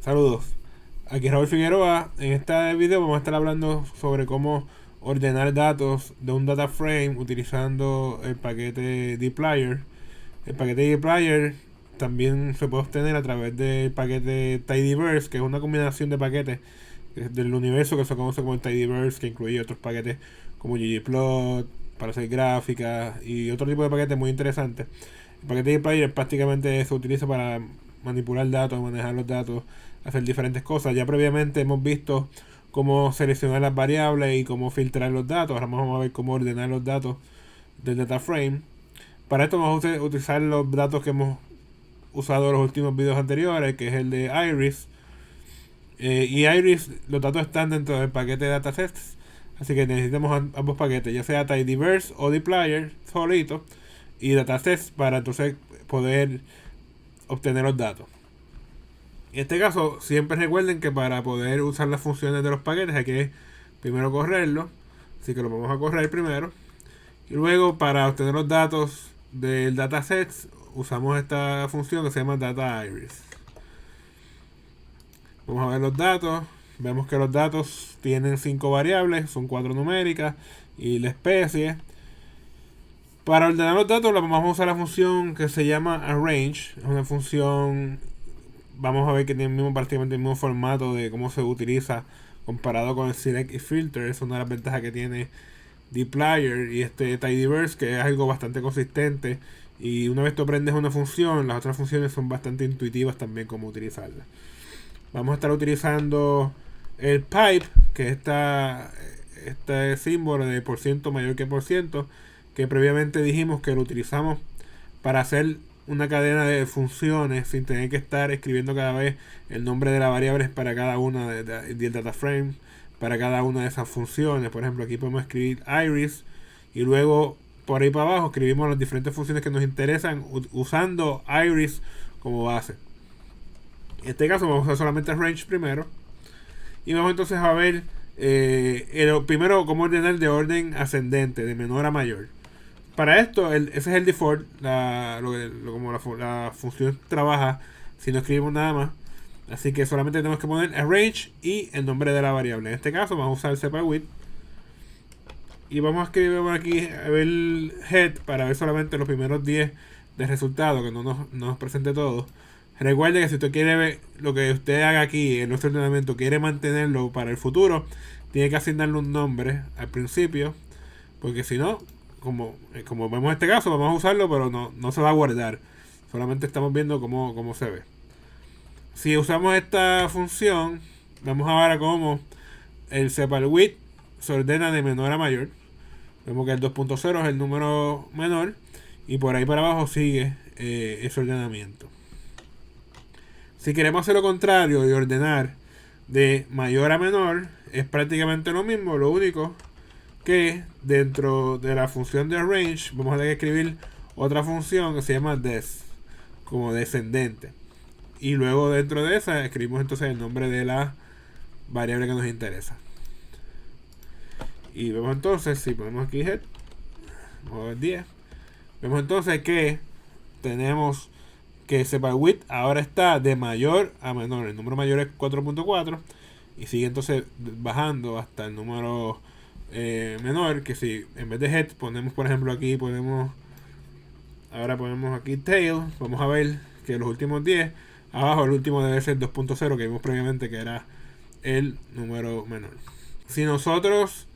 Saludos, aquí Raúl Figueroa. En este video vamos a estar hablando sobre cómo ordenar datos de un data frame utilizando el paquete dplyr. El paquete dplyr también se puede obtener a través del paquete tidyverse, que es una combinación de paquetes del universo que se conoce como el tidyverse, que incluye otros paquetes como ggplot para hacer gráficas y otro tipo de paquetes muy interesantes. El paquete dplyr prácticamente se utiliza para manipular datos, manejar los datos, hacer diferentes cosas. Ya previamente hemos visto cómo seleccionar las variables y cómo filtrar los datos. Ahora vamos a ver cómo ordenar los datos del data frame. Para esto vamos a utilizar los datos que hemos usado en los últimos videos anteriores, que es el de Iris. Y Iris, los datos están dentro del paquete de datasets, así que necesitamos ambos paquetes, ya sea tidyverse o dplyr solito, y datasets para entonces poder obtener los datos. En este caso, siempre recuerden que para poder usar las funciones de los paquetes hay que primero correrlo. Así que lo vamos a correr primero. Y luego, para obtener los datos del dataset, usamos esta función que se llama data_iris. Vamos a ver los datos. Vemos que los datos tienen 5 variables, son 4 numéricas y la especie. Para ordenar los datos vamos a usar la función que se llama arrange. Es una función, vamos a ver que tiene prácticamente el mismo formato de cómo se utiliza comparado con el select y filter. Es una de las ventajas que tiene dplyr y este tidyverse, que es algo bastante consistente, y una vez tú aprendes una función, las otras funciones son bastante intuitivas también cómo utilizarla. Vamos a estar utilizando el pipe, que es este símbolo de por ciento mayor que por ciento, que previamente dijimos que lo utilizamos para hacer una cadena de funciones sin tener que estar escribiendo cada vez el nombre de las variables para cada una del data frame, para cada una de esas funciones. Por ejemplo, aquí podemos escribir iris y luego por ahí para abajo escribimos las diferentes funciones que nos interesan usando iris como base. En este caso vamos a usar solamente range primero y vamos entonces a ver primero cómo ordenar de orden ascendente, de menor a mayor. Para esto, ese es el default, como la función trabaja si no escribimos nada más. Así que solamente tenemos que poner arrange y el nombre de la variable. En este caso vamos a usar separate y vamos a escribir aquí el head para ver solamente los primeros 10 de resultado, que no nos presente todo. Recuerde que si usted quiere ver lo que usted haga aquí en nuestro ordenamiento, quiere mantenerlo para el futuro, tiene que asignarle un nombre al principio, porque si no, como vemos en este caso, vamos a usarlo, pero no se va a guardar. Solamente estamos viendo cómo se ve. Si usamos esta función, vamos a ver cómo el separate se ordena de menor a mayor. Vemos que el 2.0 es el número menor y por ahí para abajo sigue ese ordenamiento. Si queremos hacer lo contrario y ordenar de mayor a menor, es prácticamente lo mismo. Lo único que dentro de la función de range vamos a tener que escribir otra función que se llama des, como descendente. Y luego dentro de esa escribimos entonces el nombre de la variable que nos interesa. Y vemos entonces, si ponemos aquí head, vamos a ver 10, vemos entonces que tenemos que separate ahora está de mayor a menor. El número mayor es 4.4 y sigue entonces bajando hasta el número menor, que si en vez de head ponemos, por ejemplo, aquí ahora ponemos aquí tail, vamos a ver que los últimos 10, abajo el último debe ser 2.0, que vimos previamente que era el número menor. Si nosotros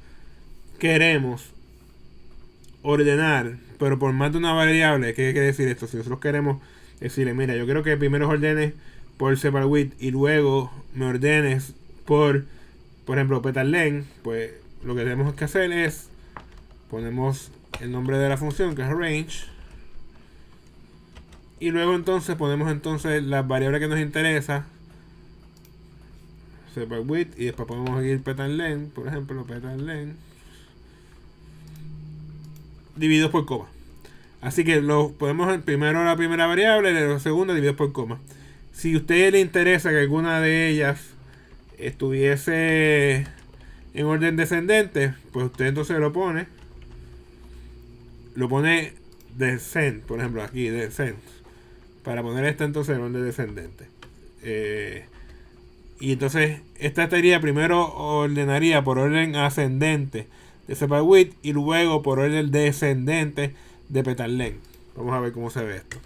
queremos ordenar, pero por más de una variable, ¿qué quiere decir esto? Si nosotros queremos decirle, mira, yo quiero que primero ordenes por separate y luego me ordenes por ejemplo, petal length, pues lo que tenemos que hacer es ponemos el nombre de la función, que es range, y luego entonces ponemos entonces las variables que nos interesa, separate, y después podemos seguir petal length, por ejemplo, petal length divididos por coma. Así que lo podemos primero la primera variable y la segunda divididos por coma. Si a usted le interesa que alguna de ellas estuviese en orden descendente, pues usted entonces lo pone descend, por ejemplo aquí descend, para poner esta entonces en orden descendente. Y entonces esta teoría primero ordenaría por orden ascendente de sepal width y luego por orden descendente de petal length. Vamos a ver cómo se ve esto.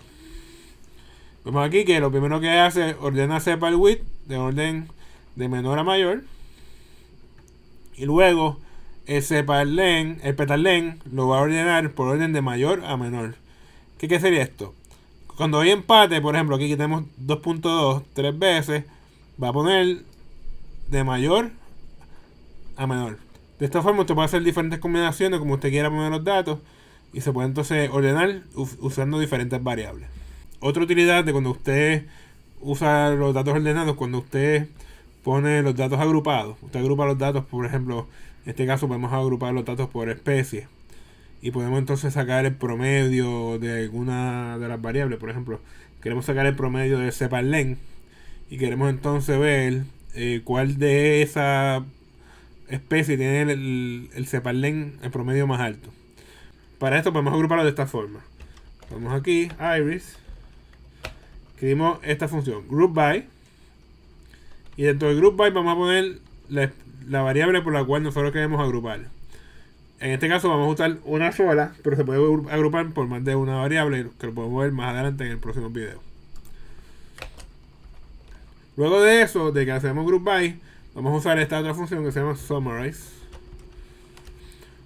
Vemos aquí que lo primero que hace ordena sepal width de orden de menor a mayor. Y luego el petal length lo va a ordenar por orden de mayor a menor. ¿Qué sería esto? Cuando hay empate, por ejemplo, aquí tenemos 2.2 tres veces, va a poner de mayor a menor. De esta forma usted puede hacer diferentes combinaciones como usted quiera poner los datos y se puede entonces ordenar usando diferentes variables. Otra utilidad de cuando usted usa los datos ordenados, cuando usted pone los datos agrupados. Usted agrupa los datos, por ejemplo, en este caso podemos agrupar los datos por especie. Y podemos entonces sacar el promedio de alguna de las variables. Por ejemplo, queremos sacar el promedio de sepal length. Y queremos entonces ver cuál de esa especie tiene el sepal length, el promedio más alto. Para esto podemos agruparlo de esta forma. Vamos aquí, iris. Escribimos esta función, group by. Y dentro del group by vamos a poner la variable por la cual nosotros queremos agrupar. En este caso vamos a usar una sola, pero se puede agrupar por más de una variable, que lo podemos ver más adelante en el próximo video. Luego de eso, de que hacemos group by, vamos a usar esta otra función que se llama summarize.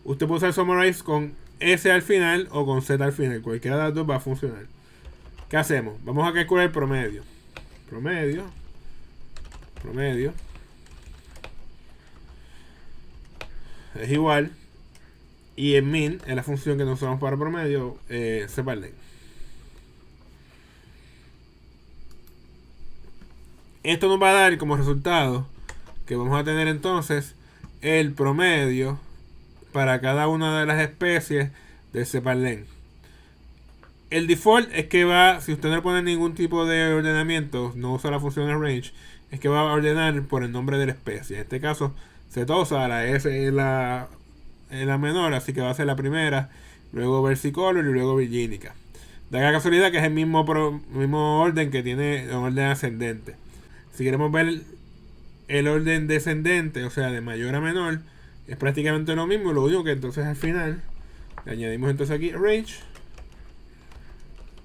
Usted puede usar summarize con S al final o con Z al final. Cualquiera de las dos va a funcionar. ¿Qué hacemos? Vamos a calcular el promedio. Promedio. Es igual. Y en min es la función que nos usamos para promedio, sepal length. Esto nos va a dar como resultado que vamos a tener entonces el promedio para cada una de las especies de sepal length. El default es que va, si usted no le pone ningún tipo de ordenamiento, no usa la función arrange, es que va a ordenar por el nombre de la especie. En este caso, setosa, la S es la menor, así que va a ser la primera, luego versicolor y luego virginica. Da la casualidad que es el mismo orden que tiene el orden ascendente. Si queremos ver el orden descendente, o sea, de mayor a menor, es prácticamente lo mismo. Lo único que entonces al final le añadimos entonces aquí range,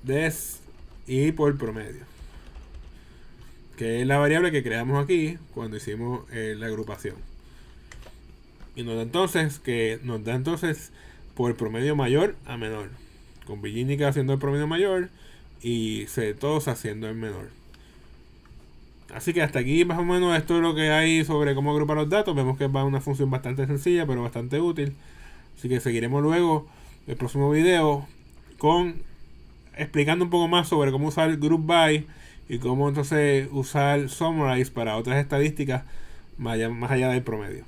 des y por promedio, que es la variable que creamos aquí cuando hicimos la agrupación. Y nos da entonces por promedio mayor a menor, con virginica haciendo el promedio mayor y setosa haciendo el menor. Así que hasta aquí más o menos esto es lo que hay sobre cómo agrupar los datos. Vemos que va una función bastante sencilla pero bastante útil. Así que seguiremos luego el próximo video explicando un poco más sobre cómo usar group by y cómo entonces usar summarize para otras estadísticas más allá del promedio.